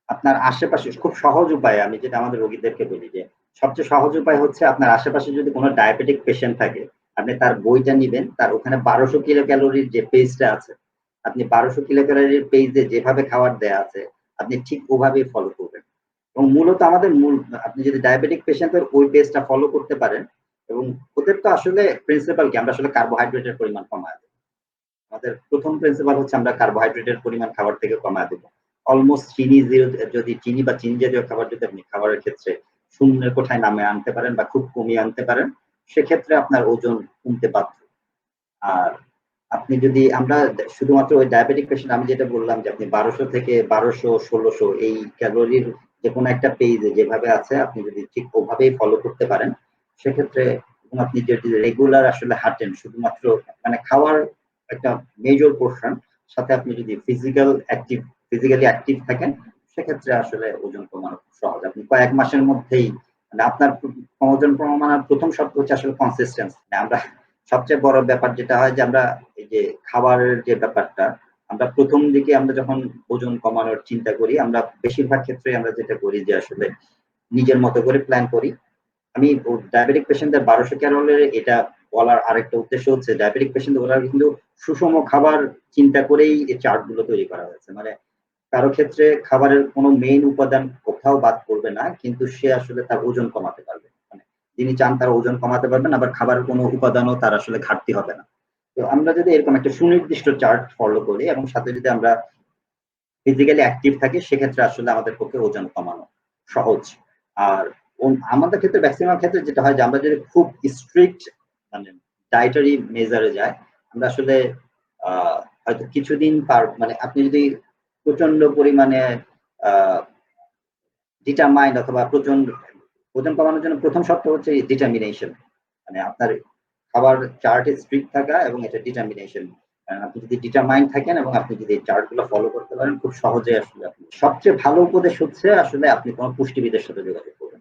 আপনার আশেপাশে খুব সহজ উপায় আমি যেটা আমাদের রোগীদেরকে বলি যে সবচেয়ে সহজ উপায় হচ্ছে আপনার আশেপাশে যদি কোনো ডায়াবেটিক পেশেন্ট থাকে আপনি তার বইটা নিবেন, তার ওখানে 1200 কিলো ক্যালোরির যে পেজটা আছে আপনি 1200 কিলো ক্যালোরির পেজে যেভাবে খাবার দেয়া আছে আপনি ঠিক ওভাবেই ফলো করবেন। এবং মূলত আমাদের মূল আপনি যদি ডায়াবেটিক পেশেন্টের ওই পেজটা ফলো করতে পারেন এবং ওদের তো আসলে প্রিন্সিপাল কি আমরা আসলে কার্বোহাইড্রেটের পরিমাণ কমায় দেব। আমাদের প্রথম প্রিন্সিপাল হচ্ছে আমরা কার্বোহাইড্রেটের পরিমাণ খাবার থেকে কমায় দেব। অলমোস্ট চিনি যদি চিনি বা চিনি জাতীয় খাবার যদি আপনি খাবারের ক্ষেত্রে শূন্যের কোঠায় নামে আনতে পারেন বা খুব কমিয়ে আনতে পারেন সেক্ষেত্রে আপনার ওজন কমতে বাধ্য। আর আপনি যদি আমরা শুধুমাত্র ওই ডায়াবেটিক পেশেন্ট আমি যেটা বললাম যে আপনি 1200 থেকে 1200 1600 এই ক্যালোরির যে কোনো একটা পেজে যেভাবে আছে আপনি যদি ঠিক ওভাবেই ফলো করতে পারেন সেক্ষেত্রে এবং আপনি যদি রেগুলার আসলে হাঁটেন শুধুমাত্র মানে খাওয়ার একটা মেজর পোর্শন সাথে আপনি যদি ফিজিক্যালি অ্যাক্টিভ থাকেন সেক্ষেত্রে আসলে ওজন কমানো খুব সহজ। আপনি কয়েক মাসের মধ্যেই মানে আপনার ওজন কমানোর প্রথম শর্ত হচ্ছে আসলে কনসিস্টেন্সি। আমরা সবচেয়ে বড় ব্যাপার যেটা হয় যে আমরা এই যে খাবারের যে ব্যাপারটা আমরা প্রথম দিকে আমরা যখন ওজন কমানোর চিন্তা করি আমরা বেশিরভাগ ক্ষেত্রে আমরা যেটা করি যে আসলে নিজের মতো করে প্ল্যান করি। আমি ডায়াবেটিক পেশেন্টদের 1200 ক্যালোরির এটা বলার আরেকটা উদ্দেশ্য হচ্ছে ডায়াবেটিক পেশেন্ট ওরা কিন্তু সুষম খাবার চিন্তা করেই এই চার্ট গুলো তৈরি করা হয়েছে। মানে কারো ক্ষেত্রে খাবারের কোনো মেইন উপাদান কোথাও বাদ পড়বে না কিন্তু সে আসলে তার ওজন কমাতে পারবে। মানে যিনি চান তার ওজন কমাতে পারবেন আবার খাবারের কোনো উপাদানও তার আসলে ঘাটতি হবে না। তো আমরা যদি এরকম একটা সুনির্দিষ্ট চার্ট ফলো করি এবং সাথে যদি আমরা ফিজিক্যালি অ্যাক্টিভ থাকি সেক্ষেত্রে আসলে আমাদের পক্ষে ওজন কমানো সহজ। আর আমাদের ক্ষেত্রে ম্যাক্সিমাম ক্ষেত্রে যেটা হয় যে আমরা যদি খুব স্ট্রিক্ট মানে ডায়েটারি মেজারে যাই আমরা আসলে হয়তো কিছুদিন মানে আপনি যদি প্রচন্ড পরিমাণে ডিটারমাইন্ড অথবা প্রচন্ড ওজন কমানোর জন্য প্রথম শর্ত হচ্ছে ডিটারমিনেশন। মানে আপনার খাবার চার্টে স্ট্রিক্ট থাকা এবং এটা ডিটারমিনেশন। আপনি যদি ডিটারমাইন্ড থাকেন এবং আপনি যদি চার্ট গুলো ফলো করতে পারেন খুব সহজে আসলে আপনি সবচেয়ে ভালো উপদেশ হচ্ছে আসলে আপনি কোনো পুষ্টিবিদের সাথে যোগাযোগ করবেন।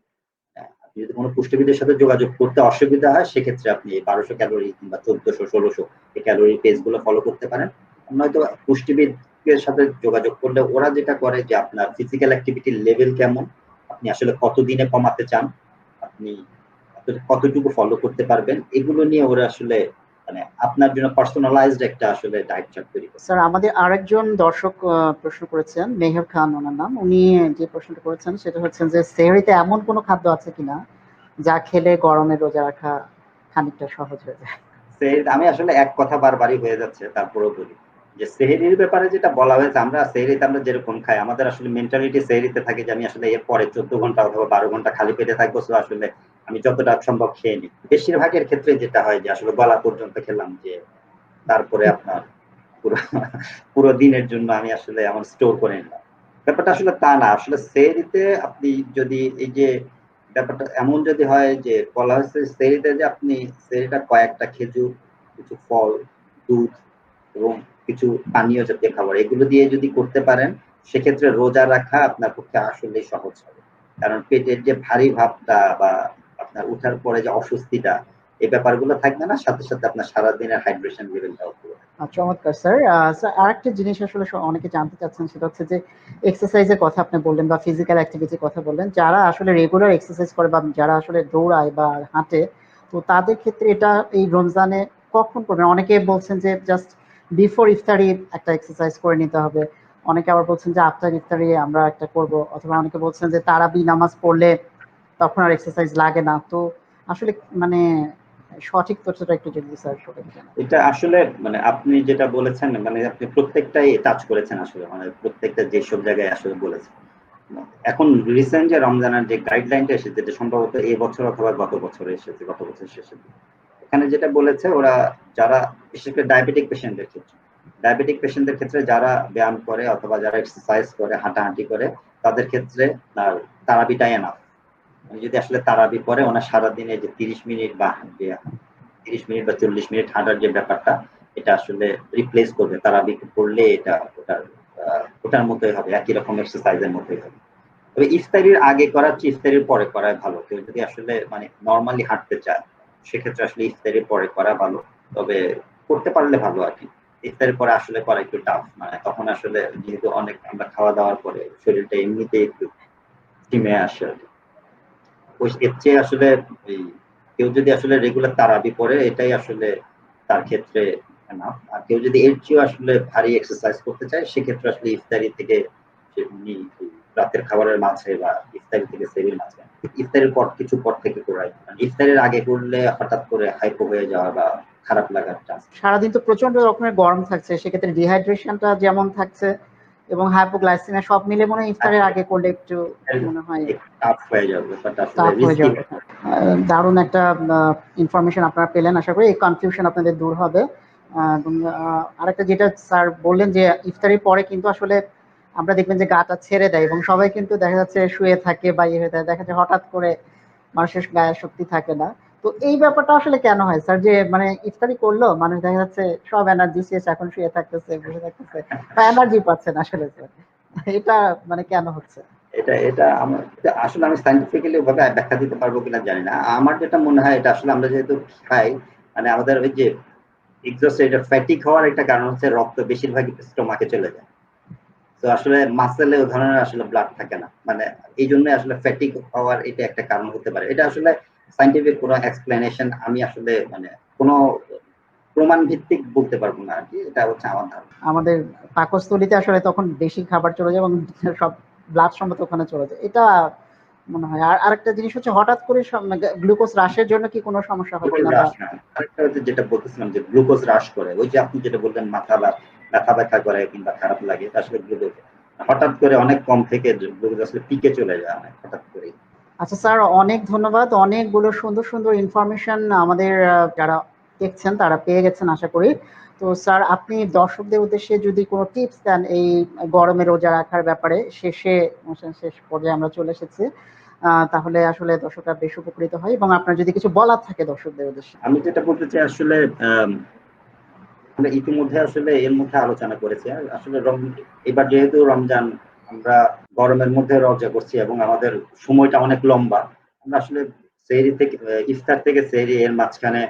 আপনি যদি কোনো পুষ্টিবিদের সাথে যোগাযোগ করতে অসুবিধা হয় সেক্ষেত্রে আপনি 1200 ক্যালোরি কিংবা 1400 1600 এই ক্যালোরি পেজ গুলো ফলো করতে পারেন। নয়তো পুষ্টিবিদের সাথে যোগাযোগ করলে ওরা যেটা করে যে আপনার ফিজিক্যাল অ্যাক্টিভিটির লেভেল কেমন, আপনি আসলে কতদিনে কমাতে চান, আপনি কতটুকু ফলো করতে পারবেন এগুলো নিয়ে ওরা আসলে মানে আপনার জন্য পার্সোনালাইজড একটা আসলে ডায়েট চার্ট তৈরি করে। স্যার আমাদের আরেকজন দর্শক প্রশ্ন করেছেন, মেহের খান ওনার নাম। উনি যে প্রশ্নটা করেছেন সেটা হচ্ছে যে সেহরিতে এমন কোনো খাদ্য আছে কিনা যা খেলে গরমে রোজা রাখা খানিকটা সহজ হয়ে যায়? আমি আসলে এক কথা বারবারই হয়ে যাচ্ছে তারপরেও বলি যে সেহরির ব্যাপারে যেটা বলা হয়েছে আমরা সেহরিতে আমরা যেরকম খাই আমাদের আসলে মেন্টালিটি সেহরিতে থাকে যে আমি আসলে এর পরে 14 ঘন্টা অথবা 12 ঘন্টা খালি পেটে থাকবো সো আসলে আমি যতটা সম্ভব খেয়ে নিই। বেশিরভাগের ক্ষেত্রে যেটা হয় যে আসলে গলা পর্যন্ত খেলাম যে তারপরে আপনার পুরো পুরো দিনের জন্য আমি আসলে আমার স্টোর করে নিলাম। ব্যাপারটা আসলে তা না। আসলে সেহরিতে আপনি যদি এই যে ব্যাপারটা এমন যদি হয় যে বলা হয়েছে সেহরিতে যে আপনি সেহরিটা কয়েকটা খেজুর, কিছু ফল, দুধ এবং কিছু পানীয় জাতীয় খাবার এগুলো দিয়ে যদি করতে পারেন সেক্ষেত্রে রোজা রাখা আপনার পক্ষে আসলেই সহজ হবে। কারণ পেটের যে ভারী ভাবটা বা আপনার উঠার পরে যে অস্বস্তিটা এই ব্যাপারগুলো থাকবে না, সাথে সাথে আপনার সারাদিনের হাইড্রেশন লেভেলটাও পুরো। চমৎকার স্যার। স্যার আরেকটা জিনিস আসলে অনেকে জানতে চাচ্ছেন সেটা হচ্ছে যে এক্সারসাইজের কথা আপনি বললেন বা ফিজিক্যাল অ্যাক্টিভিটির কথা বললেন। যারা আসলে রেগুলার এক্সারসাইজ করে বা যারা আসলে দৌড়ায় বা হাঁটে তো তাদের ক্ষেত্রে এটা এই রমজানে কখন করবেন? অনেকে বলছেন যে জাস্ট বিফোর ইফতারি একটা এক্সারসাইজ করে নিতে হবে। অনেকে আবার বলছেন যে আফটার ইফতারি আমরা একটা করব, অথবা অনেকে বলছেন যে তারাবি নামাজ পড়লে তখন আর এক্সারসাইজ লাগে না। তো আসলে মানে সঠিক তথ্যটা একটু যদি স্যার সবাইকে জানান। এটা আসলে মানে আপনি যেটা বলেছেন মানে আপনি প্রত্যেকটাই টাচ করেছেন আসলে মানে প্রত্যেকটা যেসব জায়গায় আসলে বলেছেন। এখন রিসেন্ট যে রমজানের যে গাইডলাইনটা এসেছে যেটা সম্ভবত এই বছর অথবা গত বছরে এসেছে, গত বছর শেষে এখানে যেটা বলেছে ওরা যারা বিশেষ করে ডায়াবেটিক পেশেন্টদের ক্ষেত্রে যারা ব্যায়াম করে অথবা যারা এক্সারসাইজ করে হাঁটাহাঁটি করে তাদের ক্ষেত্রে তারাবিটাই এনাফ। যদি আসলে তারাবি পরে ওনার সারাদিনে যে 30 মিনিট বা 30 মিনিট বা 40 মিনিট হাঁটার যে ব্যাপারটা এটা আসলে রিপ্লেস করবে তারাবি করলে এটা ওটার মতোই হবে, একই রকম এক্সারসাইজের মতোই হবে। তবে ইফতারির আগে করার চেয়ে ইফতারির পরে করাই ভালো। কেউ যদি আসলে মানে নরমালি হাঁটতে চায় সেক্ষেত্রে আসলে ইফতারির পরে করা ভালো। তবে করতে পারলে ভালো আরকি। ইফতারের পরে আসলে করা একটু টাফ। মানে তখন আসলে যেহেতু অনেক আমরা খাওয়া-দাওয়ার পরে শরীরটা এমনিতেই একটু ঝিমে আসে আরকি। এর চেয়ে আসলে এই কেউ যদি আসলে রেগুলার তারাবি পড়ে এটাই আসলে তার ক্ষেত্রে এনাফ। আর কেউ যদি এর চেয়েও আসলে ভারী এক্সারসাইজ করতে চায় সেক্ষেত্রে আসলে ইফতারি থেকে সে উনি রাতের খাবারের মাঝে বা ইফতারি থেকে সেহরির মাঝে ইফতারের পর কিছু পর থেকে করাই। ইফতারের আগে করলে হঠাৎ করে হাইপো হয়ে যাওয়া বা খারাপ লাগার চান্স। সারাদিন তো প্রচন্ড রকমের গরম থাকছে, সেক্ষেত্রে ডিহাইড্রেশনটা যেমন থাকছে এবং হাইপোগ্লাইসেমিয়া সব মিলে মনে হয় ইফতারের আগে করলে একটু মনে হয় টাফ হয়ে যাবে, ব্যাপারটা আসলে টাফ হয়ে রিস্কি। যাবে। দারুণ একটা ইনফরমেশন আপনারা পেলেন, আশা করি এই কনফিউশন আপনাদের দূর হবে। এবং আরেকটা যেটা স্যার বললেন যে ইফতারির পরে কিন্তু আসলে আমরা দেখবেন যে গাটা ছেড়ে দেয় এবং সবাই কিন্তু দেখা যাচ্ছে শুয়ে থাকে বা ইয়ে হয়ে যায়, দেখা যায় হঠাৎ করে মানুষের গায়ে শক্তি থাকে না। তো এই ব্যাপারটা আসলে কেন হয় স্যার, যে মানে ইফতারি করলো মানুষ দেখা যাচ্ছে সব এনার্জি শেষ, এখন শুয়ে থাকতেছে, বসে থাকতেছে বা এনার্জি পাচ্ছে না আসলে স্যার, এটা মানে কেন হচ্ছে? এটা আসলে আমি সায়েন্টিফিক্যালি ওভাবে ব্যাখ্যা দিতে পারবো কিনা জানি না। আমার যেটা মনে হয় এটা আসলে আমরা যেহেতু খাই, মানে আমাদের ওই যে এক্সস্ট এটা ফ্যাটিক হওয়ার একটা কারণ হচ্ছে রক্ত বেশিরভাগই স্টোমাকে চলে যায়। তো আসলে মাসেলে ওই ধরনের আসলে ব্লাড থাকে না। মানে এই জন্য আসলে ফ্যাটিক হওয়ার এটা একটা কারণ হতে পারে। এটা আসলে সায়েন্টিফিক কোনো এক্সপ্লেনেশন আমি আসলে মানে কোনো প্রমাণ ভিত্তিক বলতে পারবো না আরকি। এটা হচ্ছে আমার ধারণা। আমাদের পাকস্থলীতে আসলে তখন বেশি খাবার চলে যায় এবং সব ব্লাড সম্মত ওখানে চলে যায়, এটা মনে হয়। আর আরেকটা জিনিস হচ্ছে হঠাৎ করে গ্লুকোজ হ্রাসের জন্য কি কোনো সমস্যা হয় গ্লুকোজ কিনা বা হ্রাস না। আরেকটা হচ্ছে যেটা বলতেছিলাম যে গ্লুকোজ হ্রাস করে। ওই যে আপনি যেটা বললেন মাথা ব্যথা করে কিংবা খারাপ লাগে, এটা আসলে গ্লুকোজ হঠাৎ করে অনেক কম থেকে গ্লুকোজ আসলে পিকে চলে যায় অনেক হঠাৎ করেই। আচ্ছা স্যার, অনেক ধন্যবাদ। অনেকগুলো সুন্দর সুন্দর ইনফরমেশন আমাদের যারা দেখছেন তারা পেয়ে গেছেন আশা করি। তো স্যার, আপনি দর্শকদের উদ্দেশ্যে যদি কোনো টিপস দেন এই গরমে রোজা রাখার ব্যাপারে, শেষ পর্যায়ে আমরা চলে এসেছি, তাহলে আসলে দর্শকরা বেশ উপকৃত হয় এবং আপনার যদি কিছু বলার থাকে দর্শকদের উদ্দেশ্যে। আমি যেটা বলতে চাই আসলে আমরা ইতিমধ্যে আসলে এর মধ্যে আলোচনা করেছি। আসলে এবার যেহেতু রমজান, আমরা গরমের মধ্যে রোজা করছি এবং আমাদের সময়টা অনেক লম্বা। আমরা আসলে সেহরি থেকে ইফতার থেকে সেহরি এর মাঝখানে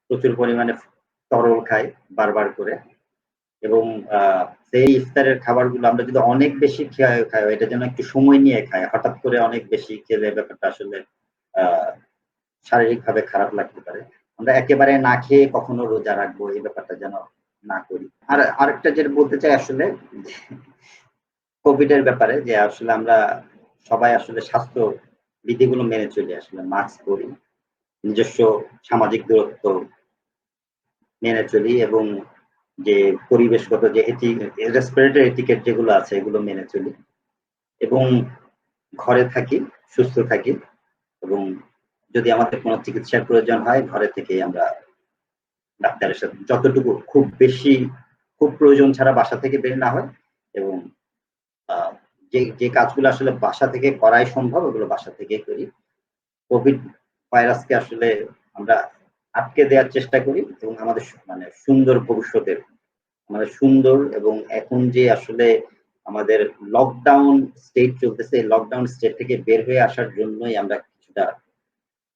প্রচুর পরিমাণে তরল খাই বারবার করে। এবং সেই ইফতারের খাবারগুলো আমরা যদি অনেক বেশি খাই এটা যেন একটু সময় নিয়ে খাই। হঠাৎ করে অনেক বেশি খেলে ব্যাপারটা আসলে আ শারীরিকভাবে খারাপ লাগতে পারে। আমরা একেবারে না খেয়ে কখনো রোজা রাখবো এই ব্যাপারটা যেন না করি। আর আরেকটা যেটা বলতে চাই আসলে যে কোভিড এর ব্যাপারে যে আসলে আমরা সবাই আসলে স্বাস্থ্য বিধিগুলো মেনে চলি, আসলে মাস্ক পরি, নিজস্ব সামাজিক দূরত্ব মেনে চলি এবং যে পরিবেশগত যে রেসপিরেটরি এটিকেট যেগুলো আছে এগুলো মেনে চলি এবং ঘরে থাকি, সুস্থ থাকি এবং যদি আমাদের কোনো চিকিৎসার প্রয়োজন হয় ঘরে থেকেই আমরা ডাক্তারের সাথে যতটুকু খুব প্রয়োজন ছাড়া বাসা থেকে বের না হয় এবং আ যে কাজগুলো আসলে বাসা থেকে করাই সম্ভব ওগুলো বাসা থেকেই করি। কোভিড ভাইরাসকে আসলে আমরা আটকে দেয়ার চেষ্টা করি এবং আমাদের মানে সুন্দর ভবিষ্যতের আমাদের সুন্দর এবং এখন যে আসলে আমাদের লকডাউন স্টেট চলতেছে, এই লকডাউন স্টেট থেকে বের হয়ে আসার জন্যই আমরা কিছুটা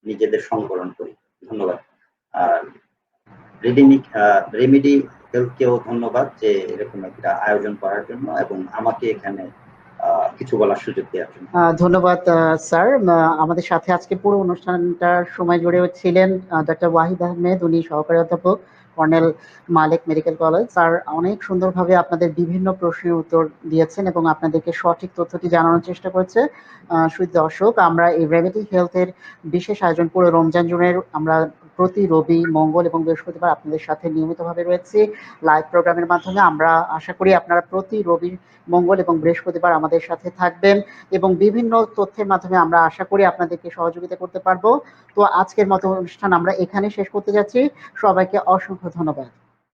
নিজেদের সংবরণ করি। ধন্যবাদ। আর রেমেডি হেলথকেও ধন্যবাদ যে এরকম একটা আয়োজন করার জন্য এবং আমাকে এখানে কিছু বলার সুযোগ দেওয়ার জন্য। ধন্যবাদ স্যার। আমাদের সাথে আজকে পুরো অনুষ্ঠানটার সময় জুড়ে ছিলেন ডক্টর ওয়াহিদ আহমেদ, উনি সহকারী অধ্যাপক, কর্নেল মালেক মেডিকেল কলেজ। স্যার অনেক সুন্দরভাবে আপনাদের বিভিন্ন প্রশ্নের উত্তর দিয়েছেন এবং আপনাদেরকে সঠিক তথ্যটি জানানোর চেষ্টা করেছে। সুধী দর্শক, আমরা এই রেমেডি হেলথের বিশেষ আয়োজন পুরো রমজান জুড়ে আমরা প্রতি রবি, মঙ্গল এবং বৃহস্পতিবার আপনাদের সাথে নিয়মিতভাবে রয়েছি লাইভ প্রোগ্রামের মাধ্যমে। আমরা আশা করি আপনারা প্রতি রবি, মঙ্গল এবং বৃহস্পতিবার আমাদের সাথে থাকবেন এবং বিভিন্ন তথ্যের মাধ্যমে আমরা আশা করি আপনাদেরকে সহযোগিতা করতে পারবো। তো আজকের মতো অনুষ্ঠান আমরা এখানে শেষ করতে যাচ্ছি। সবাইকে অসংখ্য ধন্যবাদ।